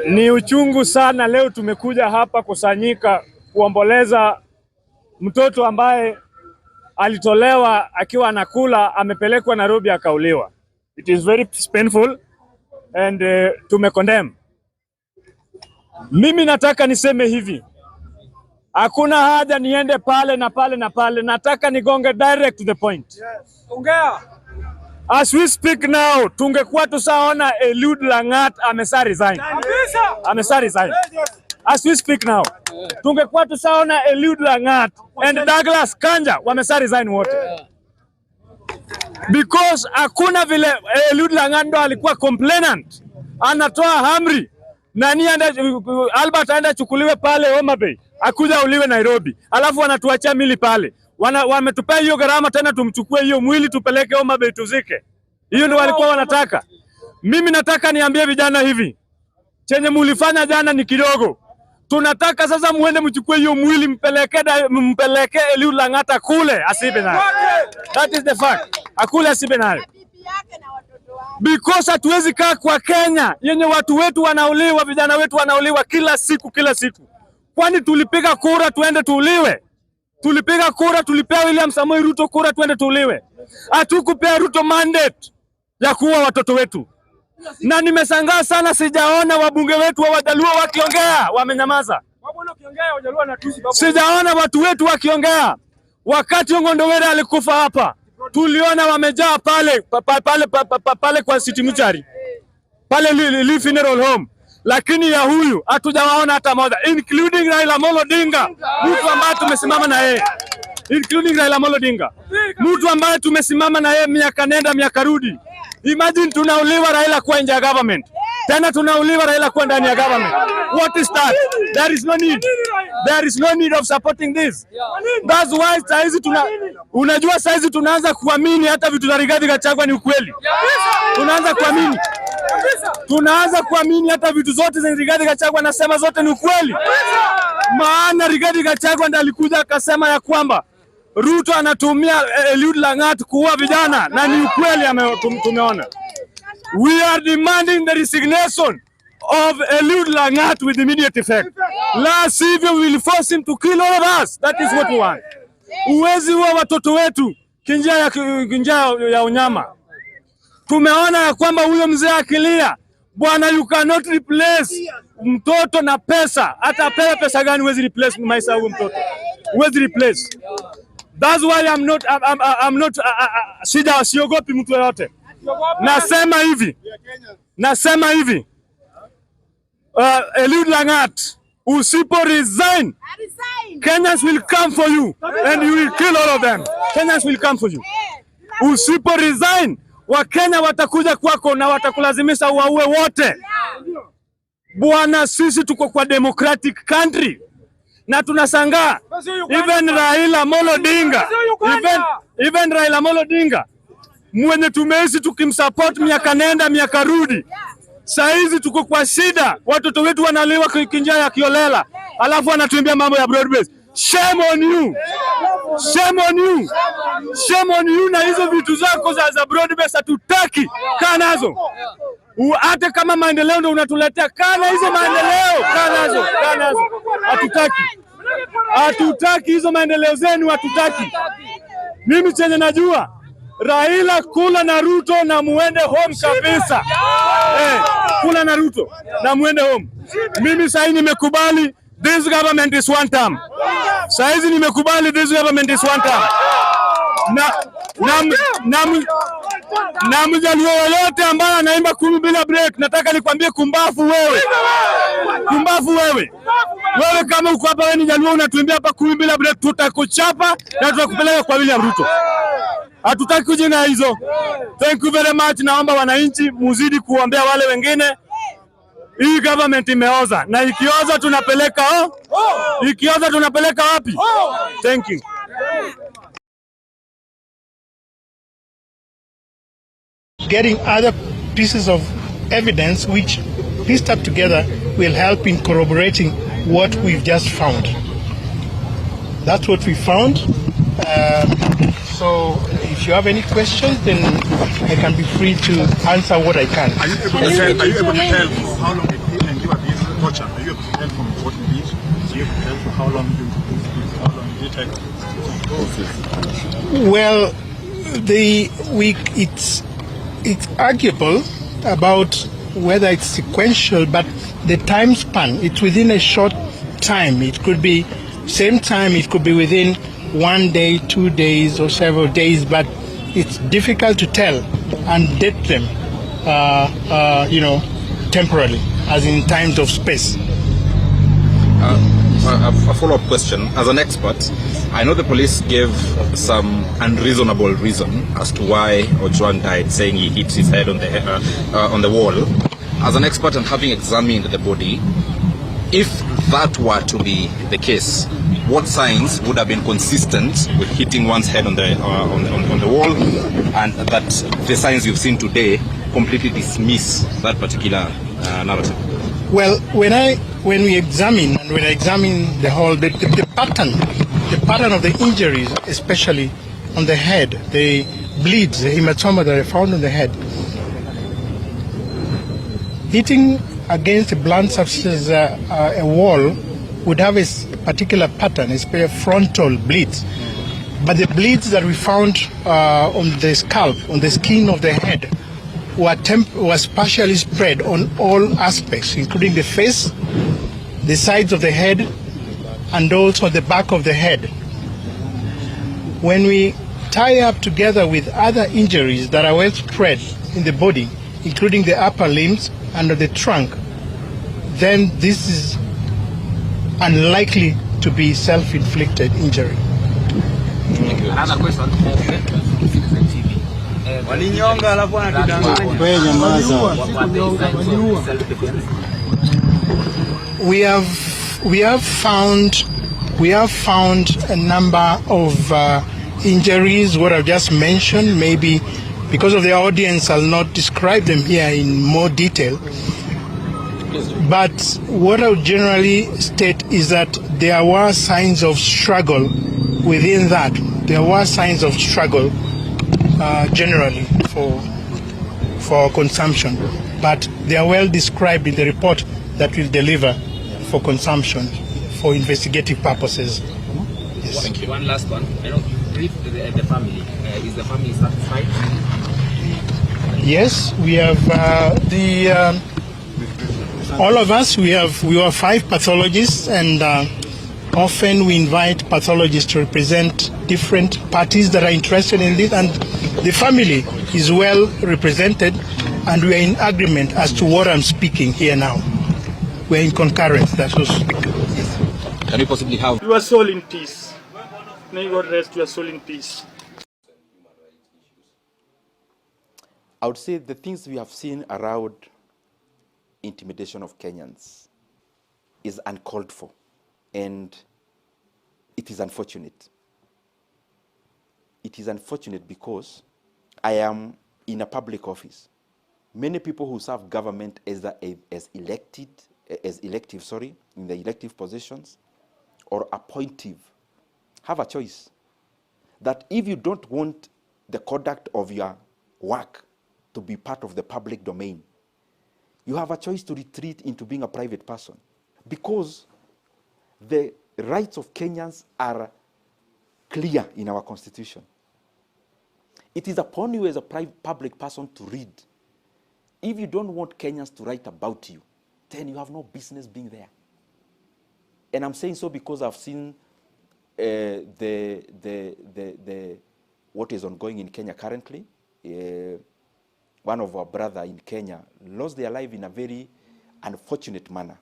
Ni uchungu sana leo tumekuja hapa kusanyika kuomboleza mtoto ambaye alitolewa akiwa anakula, amepelekwa Nairobi akauliwa. It is very painful and tumecondemn. Mimi nataka niseme hivi, hakuna haja niende pale na pale na pale, nataka nigonge direct to the point. Yes. Ongea. As we speak now, tungekuwa tusaona Odour Lagat amesa resign. Amesa resign. As we speak now, tungekuwa tusaona Odour Lagat and Douglas Kanja wamesa resign wote. Because hakuna vile Odour Lagat ndo alikuwa complainant, anatoa amri nani Albert aenda chukuliwe pale Homa Bay, akuja uliwe Nairobi, alafu wanatuachia mili pale. Wametupea hiyo gharama tena tumchukue hiyo mwili tupeleke Homa Bay tuzike. Hiyo ndio walikuwa wanataka. Mimi nataka niambie vijana hivi, chenye mulifanya jana ni kidogo. Tunataka sasa muende mchukue hiyo mwili mpeleke Odour Lagat kule asibe nayo. That is the fact. Akule asibe nayo. Because hatuwezi kaa kwa Kenya yenye watu wetu wanauliwa, vijana wetu wanauliwa kila siku. Kwani tulipiga kura tuende tuuliwe? Tulipiga kura, tulipea William Samoei Ruto kura tuende tuuliwe. Hatukupea Ruto mandate ya kuua watoto wetu. Na nimeshangaa sana sijaona wabunge wetu wa Wajaluo wakiongea, wamenyamaza. Sijaona watu wetu wakiongea. Wakati Odour alikufa hapa, tuliona wamejaa pale kwa City Muchari. Pale Lee Funeral Home. Lakini ya huyu hatujawaona hata moja, including Raila Odinga, mtu ambaye tumesimama na yeye. Including Raila Odinga, mtu ambaye tumesimama na yeye miaka nenda miaka rudi. Imagine tunauliwa Raila kwa nje ya government. Tena tunauliwa Raila kwa ndani ya government. What is that? There is no need. There is no need of supporting this. That's why saizi unajua saizi tunaanza kuamini hata vitu za Rigathi Gachagua ni ukweli. Tunaanza kuamini hata vitu zote za Rigathi Gachagua anasema zote ni ukweli. Maana Rigathi Gachagua ndiye alikuja akasema ya kwamba Ruto anatumia Odour Lagat kuua vijana, na ni ukweli tumeona. We are demanding the resignation of Odour Lagat with immediate effect. La sivyo we will force him to kill all of us. That is what we want. Uwezi wa watoto wetu kinjia ya unyama. Tumeona ya kwamba huyo mzee akilia, bwana, you cannot replace mtoto na pesa. Hata apewe pesa gani huwezi replace maisha huyo mtoto. Huwezi replace. That's why I'm not siogopi mtu yote. Nasema hivi. Odour Lagat, usipo resign, Kenyans will come for you and you will kill all of them. Kenyans will come for you. Usipo resign, Wakenya watakuja kwako na watakulazimisha uwaue wote. Bwana, sisi tuko kwa democratic country. Na tunashangaa even Raila Odinga mwenye tumeishi tukimsupport miaka nenda miaka rudi, saizi tuko kwa shida, watoto wetu wanaliwa kinjia ya kiolela, alafu anatuambia mambo ya broad base. Shame on you. Shame on you. Shame on you. Na hizo vitu zako za broad base hatutaki. Kaa nazo. Hata kama maendeleo ndio unatuletea, kana hizo maendeleo, kaa nazo. Hatutaki hizo maendeleo zenu, hatutaki. Mimi chenye najua, Raila kula na Ruto na muende home kabisa. Kula na Ruto na muende home. Mimi sasa nimekubali this government is one term. Saizi nimekubali this government is one term. Na Mjaluo yoyote ambaye anaimba kumi bila break, nataka nikwambie kumbafu wewe. Wewe kama uko hapa wewe ni Jaluo unatuimbia hapa kumi bila break, tutakuchapa na tutakupeleka kwa William Ruto. Hatutaki kujina hizo. Thank you very much. Naomba wananchi muzidi kuombea wale wengine. Hii government imeoza, na ikioza tunapeleka wapi? Thank you. Getting other pieces of evidence which pieced up together will help in corroborating what we've just found. That's what we found. So if you have any questions, then I can be free to answer what I can. Are you able to tell how long torture. Are you prepared from what you did? Are you prepared for how long did it take? Well, it's arguable about whether it's sequential, but the time span, it's within a short time. It could be same time, it could be within 1 day, 2 days, or several days, but it's difficult to tell and date them, temporarily, as in times of space. A follow-up question. As an expert, I know the police gave some unreasonable reason as to why Ojwang died, saying he hit his head on the wall. As an expert and having examined the body, if that were to be the case, what signs would have been consistent with hitting one's head on the wall, and that the signs you've seen today completely dismiss that particular narrative? Well, when I examine the whole the pattern of the injuries, especially on the head, the bleeds, the hematoma that are found on the head, hitting against a blunt substance, a wall, would have a particular pattern, a frontal bleeds. But the bleeds that we found on the scalp, on the skin of the head, was partially spread on all aspects, including the face, the sides of the head, and also the back of the head. When we tie up together with other injuries that are well spread in the body, including the upper limbs and the trunk, then this is unlikely to be self-inflicted injury. Another question. We have found a number of injuries, what I've just mentioned. Maybe because of the audience, I'll not describe them here in more detail. But what I would generally state is that there were signs of struggle within that. There were signs of struggle generally for consumption, but they are well described in the report that we'll deliver for consumption for investigative purposes. Yes. Thank you. One last one. I know you briefed the family. Is the family satisfied? Yes, we have all of us. We were 5 pathologists, and often we invite pathologists to represent different parties that are interested in this, and the family is well represented, and we are in agreement as to what I'm speaking here now. We're in concurrence, that's what I speak. Can you possibly have Your soul in peace. May God rest your soul in peace. I would say the things we have seen around intimidation of Kenyans is uncalled for, and it is unfortunate. It is unfortunate because I am in a public office. Many people who serve government as elective, in the elective positions or appointive, have a choice that if you don't want the conduct of your work to be part of the public domain, you have a choice to retreat into being a private person, because the rights of Kenyans are clear in our constitution. It is upon you as a public person to read. If you don't want Kenyans to write about you, then you have no business being there. And I'm saying so because I've seen what is ongoing in Kenya currently. One of our brothers in Kenya lost their life in a very unfortunate manner.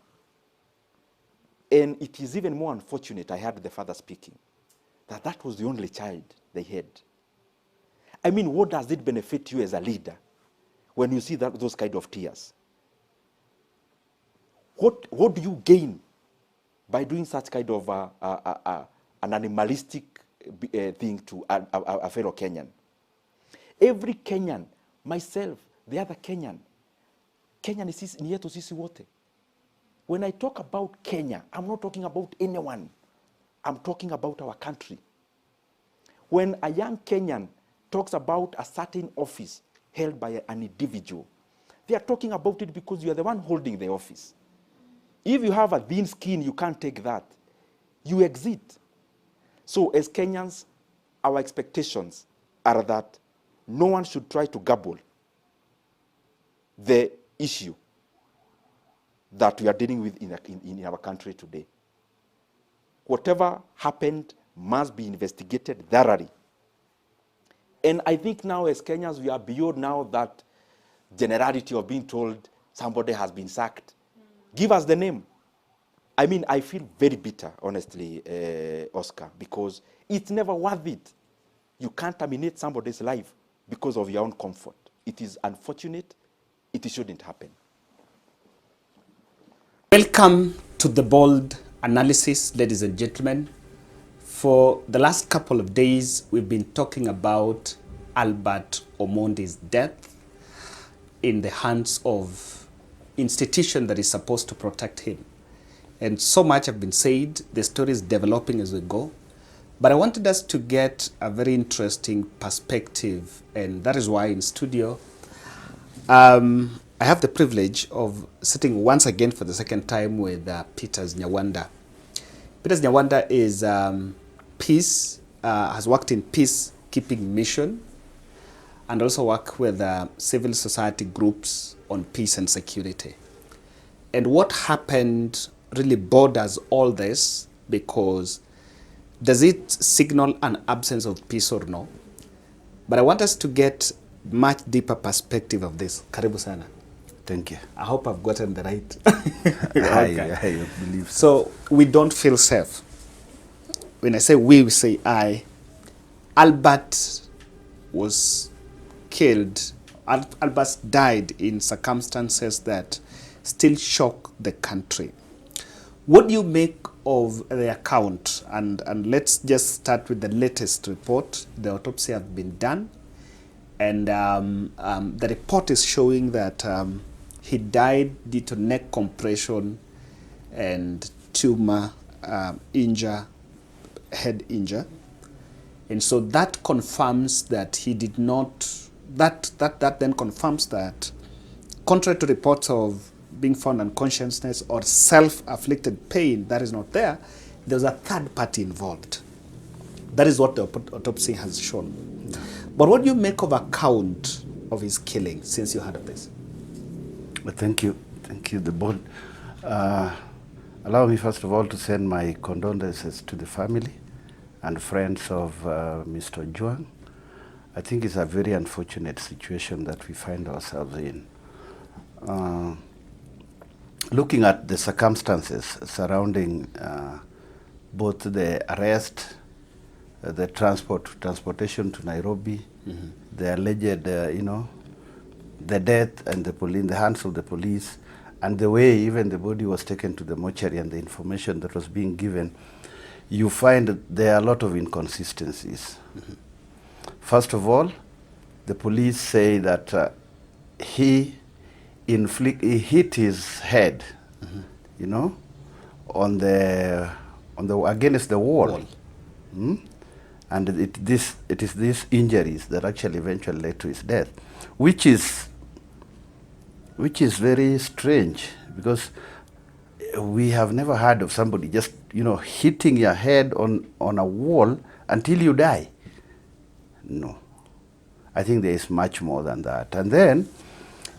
And it is even more unfortunate, I heard the father speaking, that was the only child they had. I mean, what does it benefit you as a leader when you see those kind of tears? What do you gain by doing such kind of an animalistic thing to a fellow Kenyan? Every Kenyan, myself, the other Kenyan ni yetu sisi wote. When I talk about Kenya, I'm not talking about anyone. I'm talking about our country. When a young Kenyan talks about a certain office held by an individual, they are talking about it because you are the one holding the office. If you have a thin skin, you can't take that. You exit. So as Kenyans, our expectations are that no one should try to gabble the issue that we are dealing with in our country today. Whatever happened must be investigated thoroughly. And I think now as Kenyans, we are beyond now that generality of being told somebody has been sacked. Give us the name. I mean, I feel very bitter, honestly, Oscar, because it's never worth it. You can't terminate somebody's life because of your own comfort. It is unfortunate. It shouldn't happen. Welcome to the Bold Analysis, ladies and gentlemen. For the last couple of days, we've been talking about Albert Omondi's death in the hands of institution that is supposed to protect him. And so much have been said. The story is developing as we go. But I wanted us to get a very interesting perspective, and that is why in studio, I have the privilege of sitting once again for the second time with Peter Nyawanda. Peter Nyawanda is has worked in peacekeeping mission and also worked with civil society groups on peace and security. And what happened really borders all this, because does it signal an absence of peace or no? But I want us to get much deeper perspective of this. Karibu sana. Thank you. I hope I've gotten the right. Okay. I believe so. So we don't feel safe. When I say we say I. Albert was killed. Albert died in circumstances that still shock the country. What do you make of the account? And let's just start with the latest report. The autopsy has been done. And the report is showing that he died due to neck compression and tumor head injury. And so that confirms that he did not, that then confirms that, contrary to reports of being found unconsciousness or self-afflicted pain that is not there, there's a third party involved. That is what the autopsy has shown. But what do you make of account of his killing since you heard of this? Well, thank you, the board. Allow me first of all to send my condolences to the family and friends of Mr. Juang. I think it's a very unfortunate situation that we find ourselves in. Looking at the circumstances surrounding both the arrest, the transportation to Nairobi, the alleged, the death and in the hands of the police, and the way even the body was taken to the mortuary and the information that was being given, you find that there are a lot of inconsistencies. First of all, the police say that he hit his head, on the against the wall. And it is these injuries that actually eventually led to his death, which is very strange, because we have never heard of somebody just hitting your head on a wall until you die. No, I think there is much more than that. And then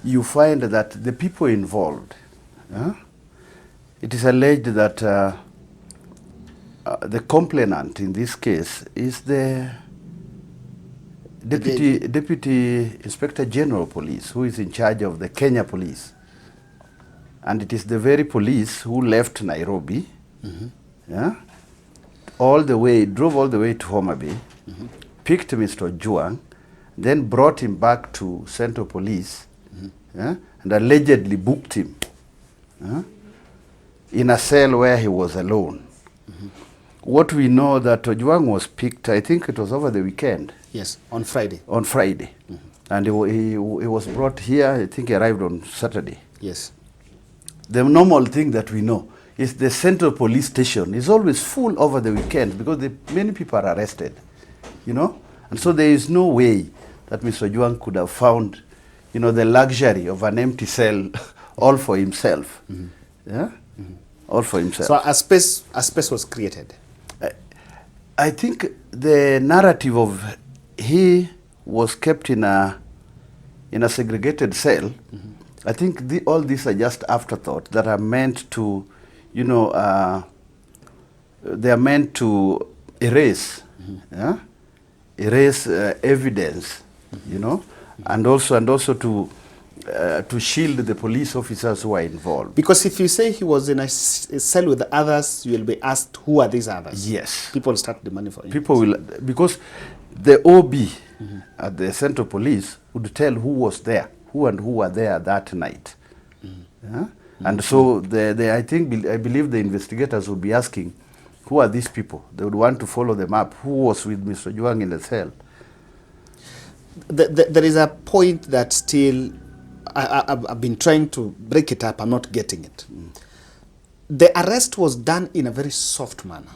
you find that the people involved, it is alleged that the complainant in this case is the Deputy Inspector General Police, who is in charge of the Kenya Police. And it is the very police who left Nairobi, drove all the way to Homa Bay, picked Mr. Juang, then brought him back to Central Police, and allegedly booked him in a cell where he was alone. What we know that Juang was picked, I think it was over the weekend. Yes, on Friday. On Friday. And he was brought here, I think he arrived on Saturday. Yes. The normal thing that we know is the Central Police Station is always full over the weekend because many people are arrested, And so there is no way that Mr. Juang could have found, the luxury of an empty cell all for himself. all for himself. So a space was created. I think the narrative of he was kept in a segregated cell. I think all these are just afterthought that are meant to, you know, they are meant to erase, erase evidence, you know, and also to shield the police officers who are involved. Because if you say he was in a cell with the others, you will be asked, who are these others? Yes. People start demanding for it. People will, because the OB at the Central Police would tell who was there, who were there that night. Yeah? And so I believe the investigators would be asking, who are these people? They would want to follow them up. Who was with Mr. Juang in the cell? There is a point that still, I've been trying to break it up. I'm not getting it. The arrest was done in a very soft manner.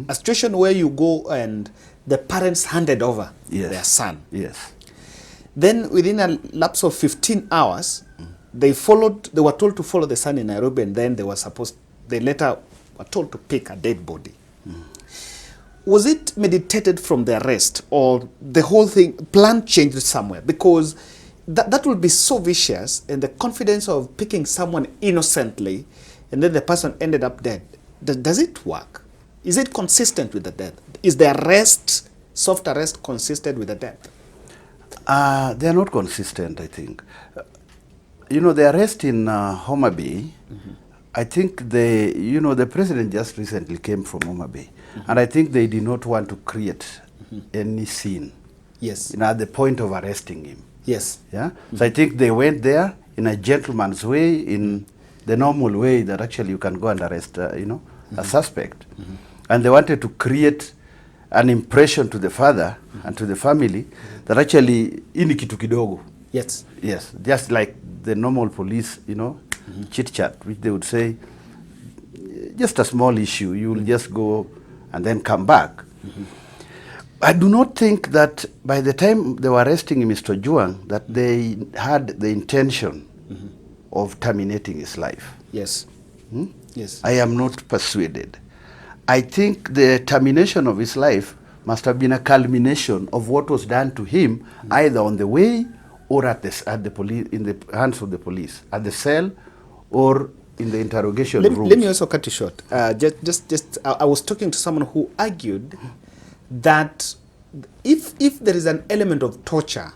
A situation where you go and the parents handed over their son. Yes. Then within a lapse of 15 hours, they were told to follow the son in Nairobi, and then they later were told to pick a dead body. Was it meditated from the arrest, or the whole plan changed somewhere? Because that would be so vicious, and the confidence of picking someone innocently, and then the person ended up dead. Does it work? Is it consistent with the death? Is the soft arrest consistent with the death? They are not consistent, I think. You know, the arrest in Homa Bay, I think the president just recently came from Homa Bay, and I think they did not want to create any scene. Yes. You know, at the point of arresting him. Yes. Yeah. So I think they went there in a gentleman's way, in the normal way that actually you can go and arrest, a suspect, and they wanted to create an impression to the father and to the family that actually ini kitu kidogo. Yes. Yes, just like the normal police, chit chat, which they would say, just a small issue, you will just go and then come back. I do not think that by the time they were arresting Mr. Juang, that they had the intention of terminating his life. Yes. Yes. I am not persuaded. I think the termination of his life must have been a culmination of what was done to him, either on the way or in the hands of the police, at the cell or in the interrogation room. Let me also cut you short. I was talking to someone who argued that if there is an element of torture,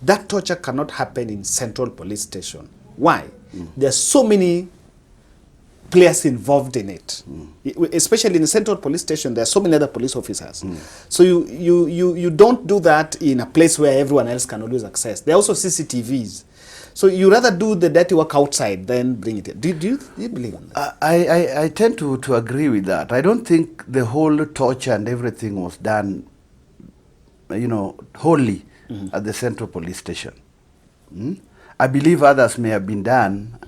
that torture cannot happen in Central Police Station. Why? There are so many players involved in it. Especially in the Central Police Station, there are so many other police officers. So you don't do that in a place where everyone else can always access. There are also CCTVs. So you rather do the dirty work outside than bring it in. Do you believe in that? I tend to agree with that. I don't think the whole torture and everything was done, wholly at the Central Police Station. I believe others may have been done,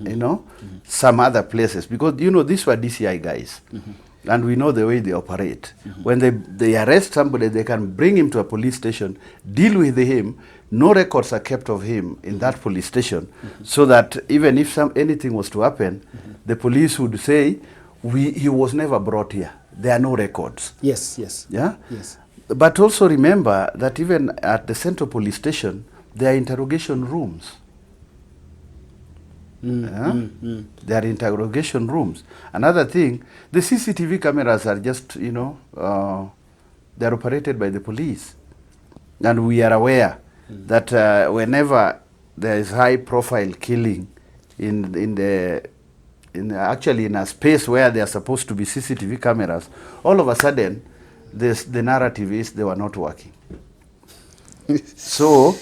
some other places, because, these were DCI guys, and we know the way they operate. When they arrest somebody, they can bring him to a police station, deal with him. No records are kept of him in that police station, so that even if anything was to happen, the police would say, he was never brought here. There are no records. Yes, yes. Yeah? Yes. But also remember that even at the Central Police Station, there are interrogation rooms. There are interrogation rooms. Another thing, the CCTV cameras are just, they're operated by the police. And we are aware that whenever there is high-profile killing actually in a space where there are supposed to be CCTV cameras, all of a sudden, the narrative is they were not working. So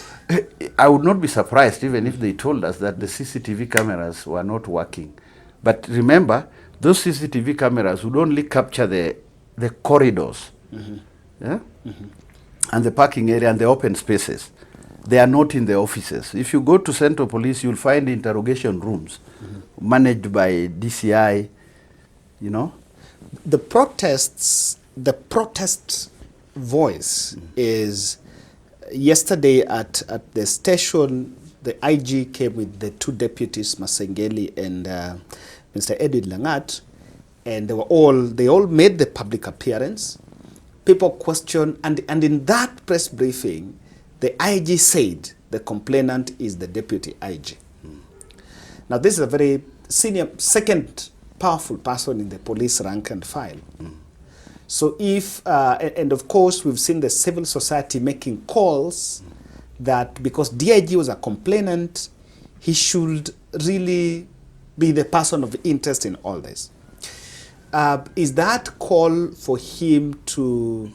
I would not be surprised even if they told us that the CCTV cameras were not working. But remember, those CCTV cameras would only capture the corridors, and the parking area and the open spaces. They are not in the offices. If you go to Central Police, you'll find interrogation rooms managed by DCI, The protest voice is... Yesterday at the station, the IG came with the two deputies, Masengeli and Mr. Edwin Lagat, and they all made the public appearance. People questioned, and in that press briefing, the IG said the complainant is the deputy IG. Now, this is a very senior, second powerful person in the police rank and file. So if, and of course, we've seen the civil society making calls that because DIG was a complainant, he should really be the person of interest in all this. Is that call for him to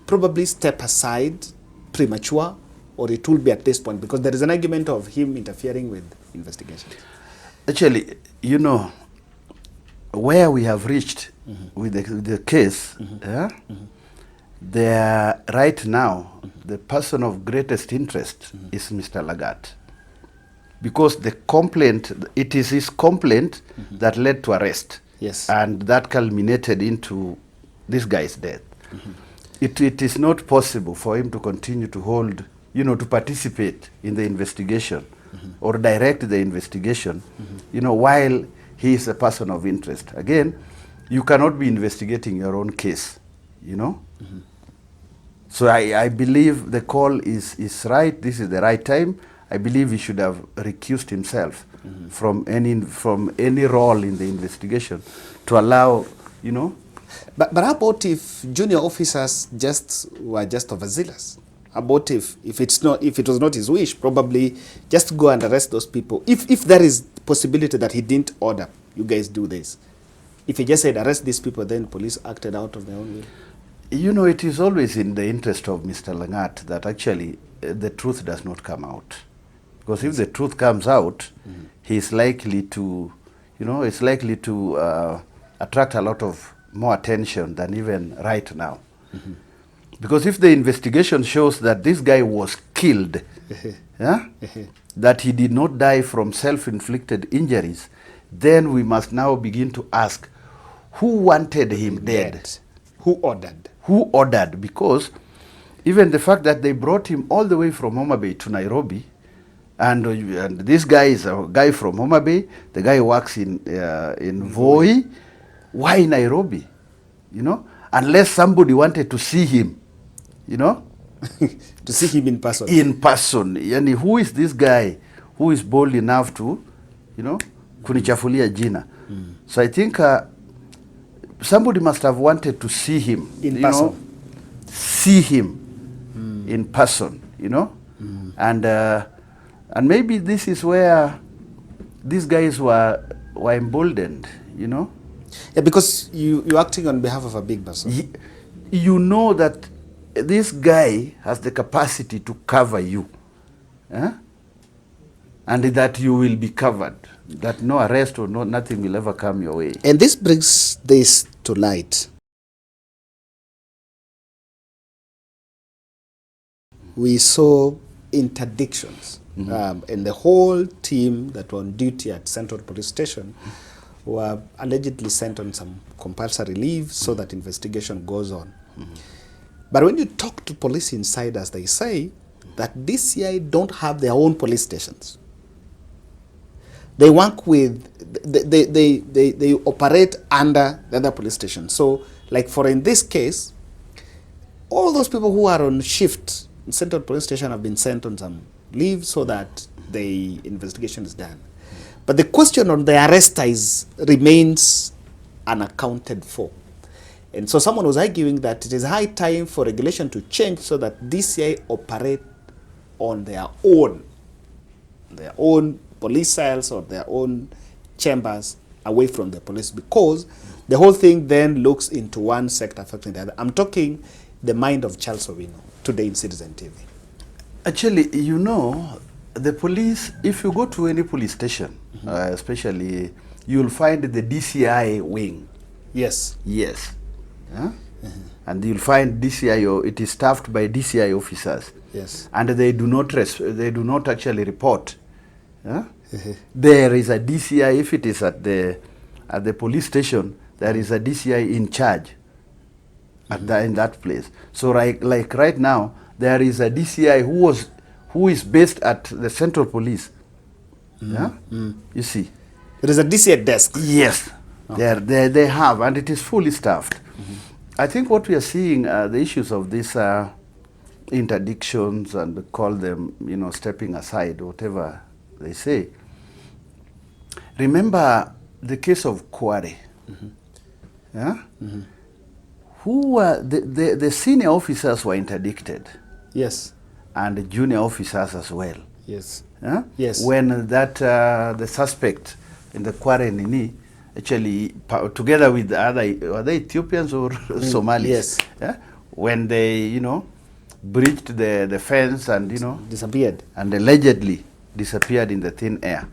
probably step aside premature, or it will be at this point? Because there is an argument of him interfering with investigations. Actually, you know, where we have reached with the case, there right now, the person of greatest interest is Mr. Lagat. Because the complaint, it is his complaint that led to arrest. Yes. And that culminated into this guy's death. It is not possible for him to continue to hold, you know, to participate in the investigation or direct the investigation, you know, while he is a person of interest. Again, you cannot be investigating your own case, you know. So I believe the call is right. This is the right time. I believe he should have recused himself from any role in the investigation to allow, you know. But how about if junior officers were just overzealous? How about if it was not his wish, probably just go and arrest those people? If there is possibility that he didn't order you guys do this, if he just said arrest these people, then police acted out of their own will. You know, it is always in the interest of Mr. Lagat that actually the truth does not come out. Because if the truth comes out, he's likely to, you know, it's likely to attract a lot of more attention than even right now. Because if the investigation shows that this guy was killed, that he did not die from self-inflicted injuries, then we must now begin to ask, who wanted him dead? Who ordered? Who ordered? Because even the fact that they brought him all the way from Homa Bay to Nairobi, and this guy is a guy from Homa Bay, the guy works in Voi. Why Nairobi? You know, unless somebody wanted to see him, you know, to see him in person. In person, yani, who is this guy who is bold enough to, you know, kunichafulia jina? So I think somebody must have wanted to see him in person. Know, see him in person, you know, and maybe this is where these guys were emboldened, you know. Yeah, because you're acting on behalf of a big person. You know that this guy has the capacity to cover you, and that you will be covered, that no arrest or nothing will ever come your way. And this brings this to light. We saw interdictions, and the whole team that were on duty at Central Police Station were allegedly sent on some compulsory leave so that investigation goes on. But when you talk to police insiders, they say that DCI don't have their own police stations. They work with, they operate under the other police stations. So, like in this case, all those people who are on shift in Central Police Station have been sent on some leave so that the investigation is done. But the question on the arresters remains unaccounted for. And so someone was arguing that it is high time for regulation to change so that DCI operate on their own police cells or their own chambers away from the police, because the whole thing then looks into one sector affecting the other. I'm talking the mind of Charles Owino today in Citizen TV. Actually, you know, the police, if you go to any police station, especially, you'll find the DCI wing. Yes. Yes. And you'll find DCI, it is staffed by DCI officers. Yes. And they do not actually report. There is a DCI, if it is at the police station, there is a DCI in charge in that place. So like right now, there is a DCI who is based at the Central Police. You see. There is a DCI desk. Yes. They have, and it is fully staffed. I think what we are seeing, the issues of these interdictions, and call them, stepping aside, whatever they say. Remember the case of Kware. Yeah? Who were the senior officers were interdicted. Yes. And the junior officers as well. Yes. Yeah? Yes. When the suspect in the Kware Nini, actually, together with the other, were they Ethiopians or Somalis? Yes. Yeah? When they, breached the fence and, disappeared. And allegedly disappeared in the thin air.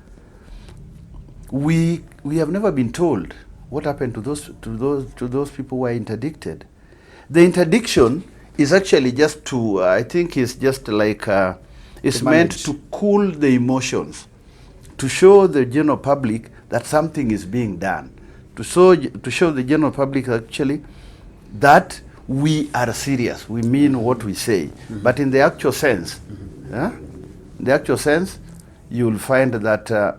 We have never been told what happened to those people who were interdicted. The interdiction is actually just to, I think it's just like, it's meant to cool the emotions, to show the general public that something is being done, to show the general public actually that we are serious, we mean what we say. But in the actual sense, you will find that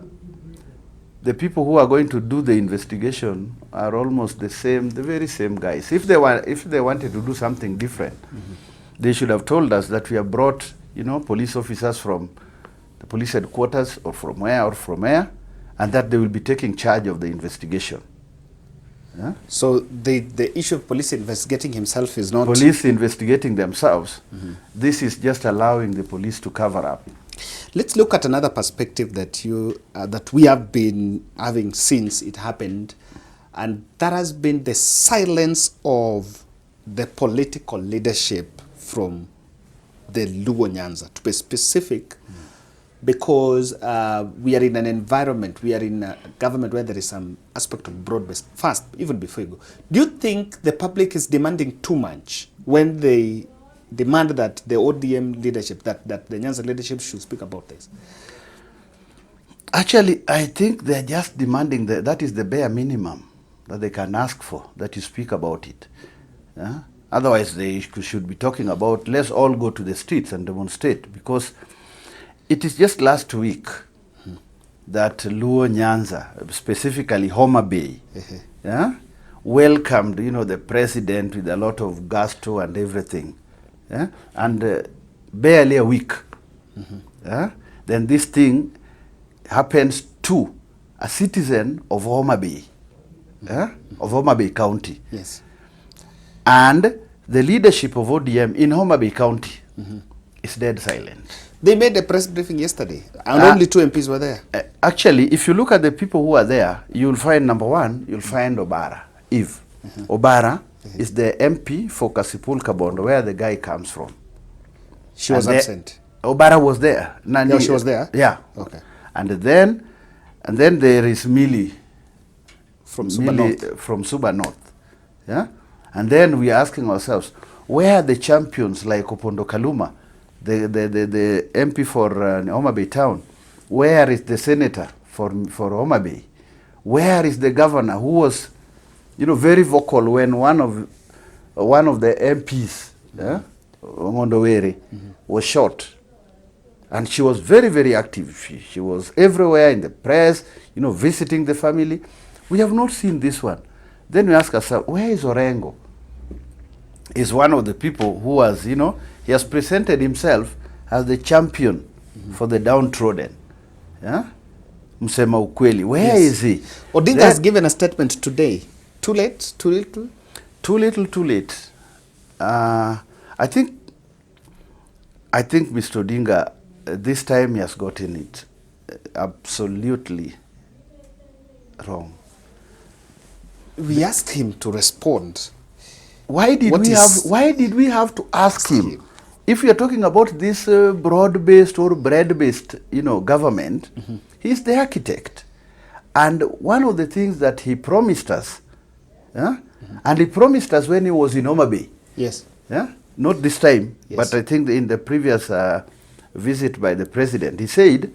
the people who are going to do the investigation are almost the very same guys. If they wanted to do something different, they should have told us that we have brought, police officers from the police headquarters or from where, and that they will be taking charge of the investigation. Yeah? So the issue of police investigating himself is not... Police investigating themselves. This is just allowing the police to cover up. Let's look at another perspective that that we have been having since it happened, and that has been the silence of the political leadership from the Luo Nyanza, to be specific, because we are in an environment, we are in a government where there is some aspect of broad-based. First, even before you go, do you think the public is demanding too much when they demand that the ODM leadership, that the Nyanza leadership should speak about this? Actually, I think they're just demanding that is the bare minimum that they can ask for, that you speak about it. Yeah? Otherwise, they should be talking about, let's all go to the streets and demonstrate, because it is just last week that Luo Nyanza, specifically Homa Bay, welcomed, the president with a lot of gusto and everything. Yeah? And barely a week, then this thing happens to a citizen of Homa Bay, of Homa Bay County. Yes. And the leadership of ODM in Homa Bay County is dead silent. They made a press briefing yesterday, and only 2 MPs were there. Actually, if you look at the people who are there, you'll find, number one, you'll find Obara, Eve. Obara is the MP for Kasipul Kabondo, where the guy comes from. She was absent. Obara was there. No, she was there? Yeah. Okay. And then there is Millie from Suba North. From Suba North. Yeah. And then we are asking ourselves, where are the champions like Opondo Kaluma, the MP for Homa Bay Town? Where is the senator for Homa Bay? Where is the governor who was, very vocal when one of the MPs, Ngondowere, was shot? And she was very, very active. She was everywhere in the press, visiting the family. We have not seen this one. Then we ask ourselves, where is Orengo? Is one of the people who was, he has presented himself as the champion for the downtrodden. Yeah? Msema ukweli. Where is he? Odinga has given a statement today. Too late? Too little? Too little, too late. I think Mr. Odinga, this time he has gotten it absolutely wrong. We asked him to respond. Why did we have to ask him? If we are talking about this broad-based or bread-based, government, he's the architect. And one of the things that he promised us, and he promised us when he was in Homa Bay. Yes. Yeah? Not this time, yes, but I think in the previous visit by the president, he said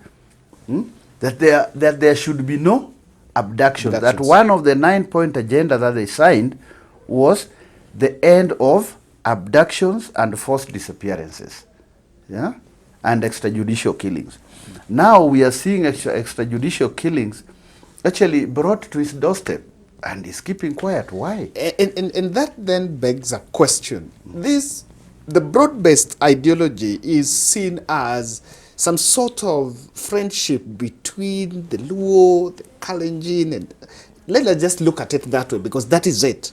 that there should be no abduction. That one of the 9-point agenda that they signed was the end of abductions and forced disappearances, and extrajudicial killings. Now we are seeing extrajudicial killings actually brought to his doorstep. and he's keeping quiet. Why? And that then begs a question. The broad-based ideology is seen as some sort of friendship between the Luo, the Kalenjin, and let's just look at it that way, because that is it.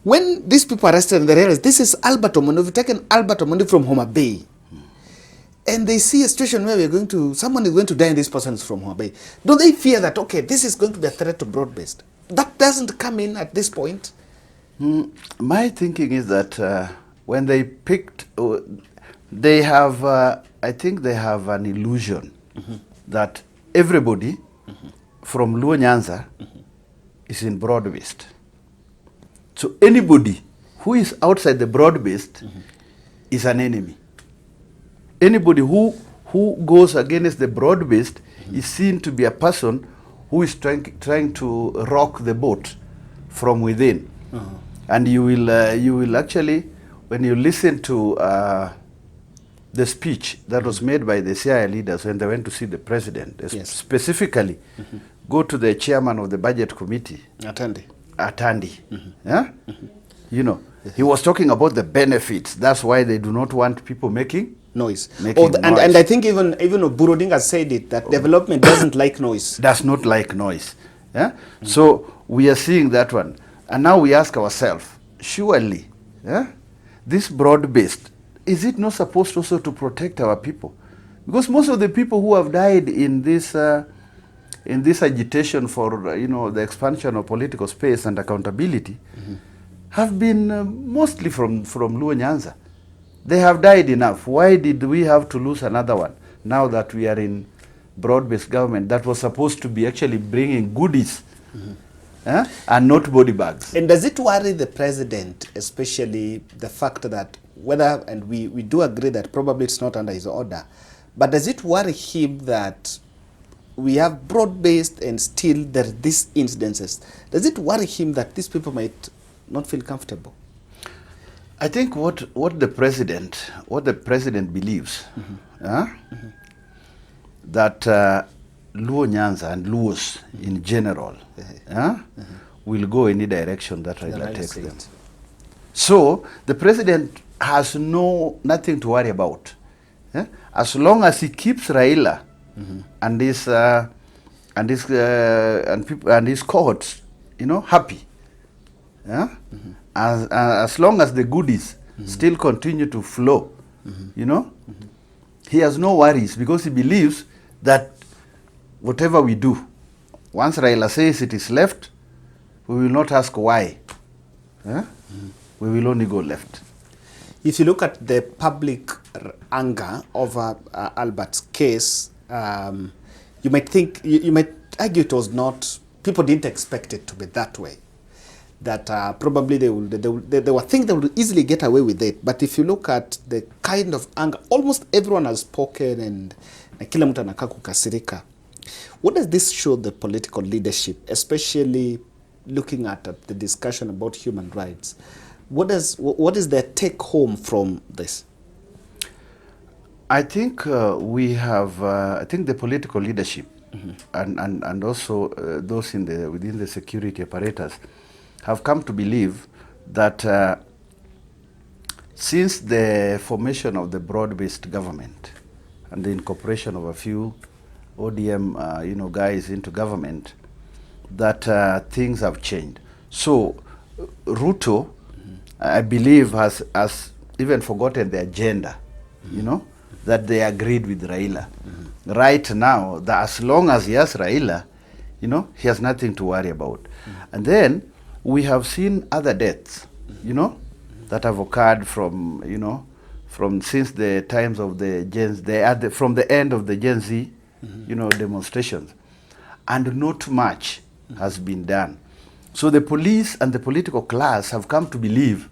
When these people are arrested and they realize this is Albert Omondi, we've taken Albert Omondi from Homa Bay, and they see a situation where someone is going to die and this person is from Homa Bay, don't they fear that, okay, this is going to be a threat to broad-based? That doesn't come in at this point. My thinking is that when they picked, they have, I think they have an illusion that everybody from Luo Nyanza is in broad-based. So anybody who is outside the broad-based is an enemy. Anybody who goes against the broad-based is seen to be a person who is trying to rock the boat from within. And you will actually, when you listen to the speech that was made by the CIA leaders when they went to see the president, specifically, go to the chairman of the budget committee, Atandi. Yeah? You know, he was talking about the benefits. That's why they do not want people making noise. noise. And I think even Oburu Odinga said it, that development doesn't like noise. Does not like noise. Yeah? So we are seeing that one. And now we ask ourselves, surely, this broad-based, is it not supposed also to protect our people? Because most of the people who have died in this agitation for the expansion of political space and accountability have been mostly from Luo Nyanza. They have died enough. Why did we have to lose another one now that we are in broad-based government that was supposed to be actually bringing goodies and not body bags? And does it worry the president, especially the fact that and we do agree that probably it's not under his order, but does it worry him that we have broad-based and still there are these incidences? Does it worry him that these people might not feel comfortable? I think what the president believes, that Luo Nyanza and Luos in general will go any direction that Raila takes them. So the president has nothing to worry about. As long as he keeps Raila and his cohorts, happy. As long as the goodies still continue to flow, he has no worries, because he believes that whatever we do, once Raila says it is left, we will not ask why. We will only go left. If you look at the public anger over Albert's case, you might argue it was not, people didn't expect it to be that way. That probably they were thinking they would easily get away with it. But if you look at the kind of anger, almost everyone has spoken and kila mtu anakaa kukasirika. What does this show the political leadership, especially looking at the discussion about human rights? What is their take home from this? I think we have. I think the political leadership and also those within the security apparatus have come to believe that since the formation of the broad-based government and the incorporation of a few ODM guys into government, that things have changed. So Ruto, I believe, has even forgotten the agenda, that they agreed with Raila. Right now, that as long as he has Raila, he has nothing to worry about. And then we have seen other deaths, that have occurred from since the times of the from the end of the Gen Z, demonstrations, and not much has been done. So the police and the political class have come to believe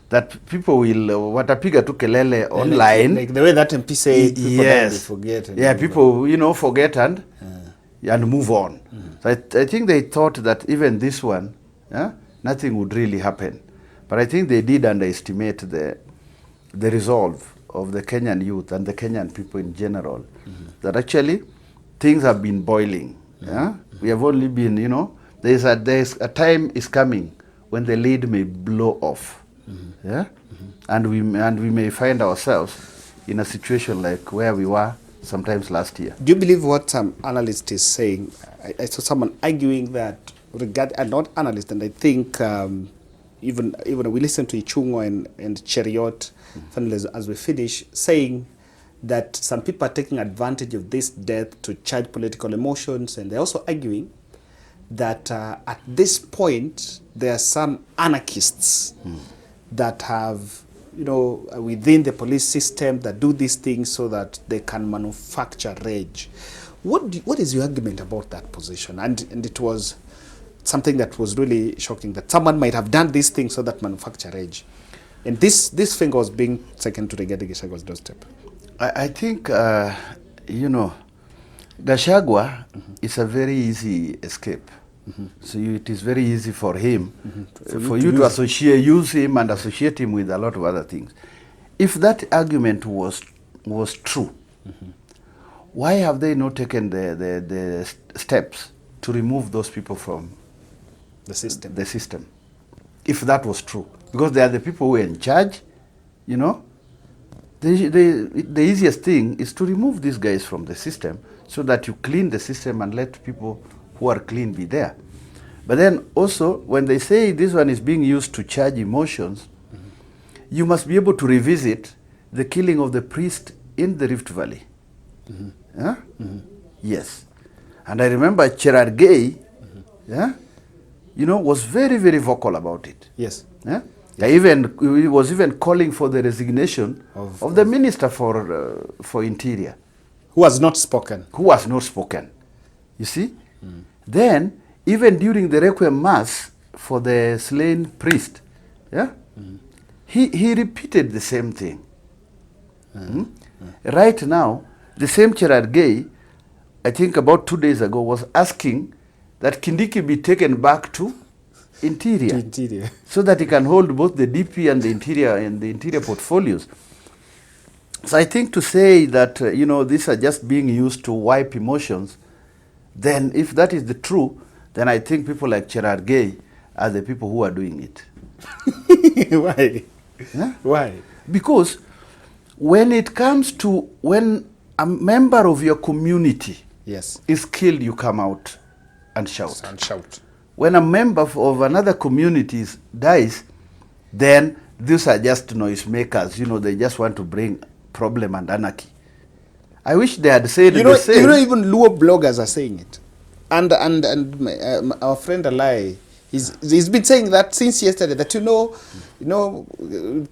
that people will watapiga tu kelele online, like the way that MP say, people yes, forget. People forget and move on. So I think they thought that even this one, nothing would really happen. But I think they did underestimate the resolve of the Kenyan youth and the Kenyan people in general. That actually things have been boiling. We have only been, there's a time is coming when the lid may blow off. Yeah? And we may find ourselves in a situation like where we were sometimes last year. Do you believe what some analyst is saying? I saw someone arguing that and not analyst, and I think even we listen to Ichungo and Cheriot, finally as we finish, saying that some people are taking advantage of this death to charge political emotions, and they're also arguing that at this point there are some anarchists that have, within the police system that do these things so that they can manufacture rage. What is your argument about that position? And it was something that was really shocking, that someone might have done these things so that manufacture rage. And this finger was being taken to the Rigathi Gachagwa's doorstep. I think, Gachagua is a very easy escape. So it is very easy for him, for you to use him and associate him with a lot of other things. If that argument was true, why have they not taken the steps to remove those people from the system? If that was true, because they are the people who are in charge, the easiest thing is to remove these guys from the system so that you clean the system and let people who are clean be there. But then also, when they say this one is being used to charge emotions, you must be able to revisit the killing of the priest in the Rift Valley. Yes. And I remember Gerard Gay, was very, very vocal about it. Yes. He was even calling for the resignation of the Minister for Interior. Who has not spoken. You see? Then, even during the Requiem Mass for the slain priest, he repeated the same thing. Right now, the same Gerard Gay, I think about 2 days ago, was asking that Kindiki be taken back to Interior, so that he can hold both the DP and the Interior portfolios. So I think to say that these are just being used to wipe emotions, then if that is the true, then I think people like Gerard Gay are the people who are doing it. Why? Why? Because when it comes to when a member of your community is killed, you come out and shout. When a member of another community dies, then these are just noisemakers. They just want to bring problem and anarchy. I wish they had said the same. Even Luo bloggers are saying it. And our friend Alai, he's been saying that since yesterday, that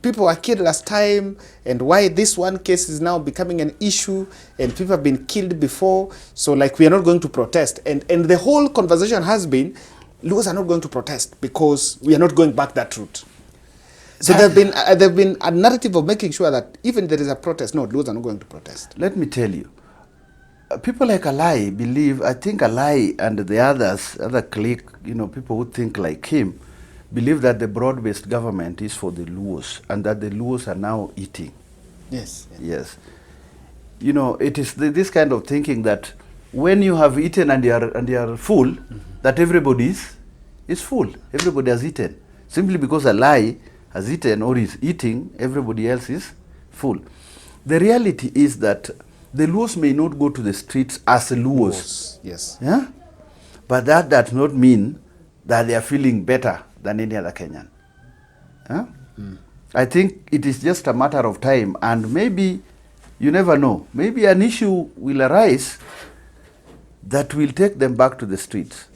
people were killed last time, and why this one case is now becoming an issue, and people have been killed before, so we are not going to protest. And the whole conversation has been, Luos are not going to protest because we are not going back that route. So there have been a narrative of making sure that even there is a protest, no, Luos are not going to protest. Let me tell you, people like Alai believe, I think Alai and the other clique, people who think like him, believe that the broad-based government is for the Luos and that the Luos are now eating. Yes. Yes. It is this kind of thinking that when you have eaten and you are full, that everybody is full. Everybody has eaten. Simply because Alai has eaten or is eating, everybody else is full. The reality is that the Luos may not go to the streets as Luos. Yes. Yeah? But that does not mean that they are feeling better than any other Kenyan. Yeah? I think it is just a matter of time, and maybe, you never know, maybe an issue will arise that will take them back to the streets.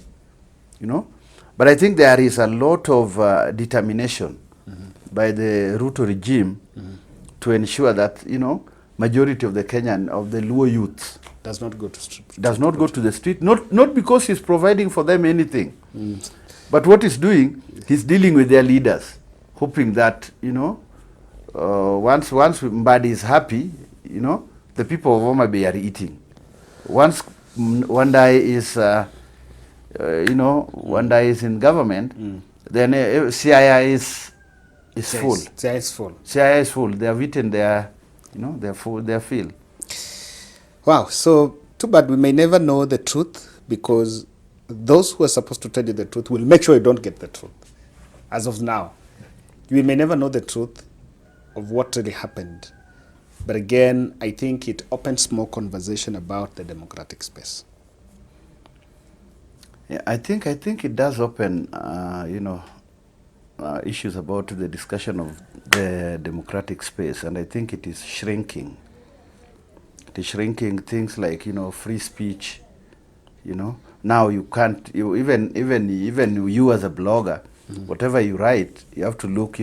But I think there is a lot of determination by the Ruto regime to ensure that, majority of the Luo youth does not go to the street, not because he's providing for them anything, but what he's doing, he's dealing with their leaders, hoping that, once Mbadi is happy, the people of Homa Bay are eating. Once Wandai is in government, then CII is full. CII is full. They have eaten their Wow, so too bad we may never know the truth, because those who are supposed to tell you the truth will make sure you don't get the truth. As of now, we may never know the truth of what really happened. But again, I think it opens more conversation about the democratic space. Yeah, I think it does open, issues about the discussion of the democratic space, and I think it is shrinking. It is shrinking things like, free speech. Now you can't. Even you as a blogger, whatever you write, you have to look,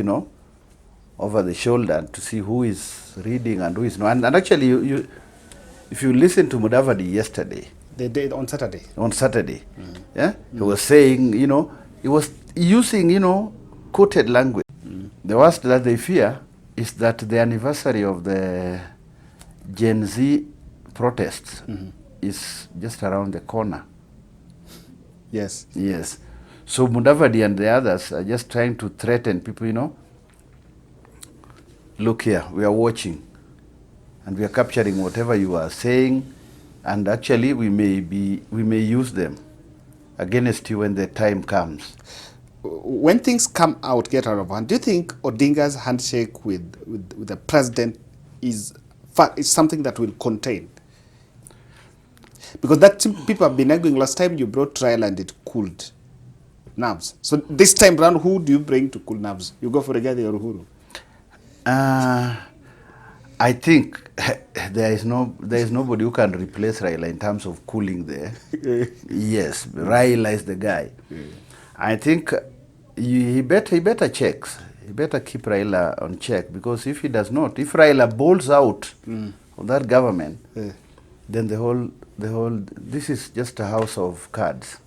over the shoulder to see who is reading and who is not. And actually, you if you listen to Mudavadi yesterday, They did on Saturday. Yeah, he was saying, he was using, quoted language. The worst that they fear is that the anniversary of the Gen Z protests is just around the corner. Yes. Yes. So Mudavadi and the others are just trying to threaten people, look here, we are watching and we are capturing whatever you are saying, and actually we may use them against you when the time comes. When things come out, get out of hand, do you think Odinga's handshake with the president is something that will contain? Because that people have been arguing. Last time you brought trial and it cooled nerves. So this time round, who do you bring to cool nerves? You go for Rigathi or Uhuru? I think there is nobody who can replace Raila in terms of cooling there. Yes, Raila is the guy. I think he better checks. He better keep Raila on check, because if he does not, if Raila bowls out of that government, then the whole this is just a house of cards.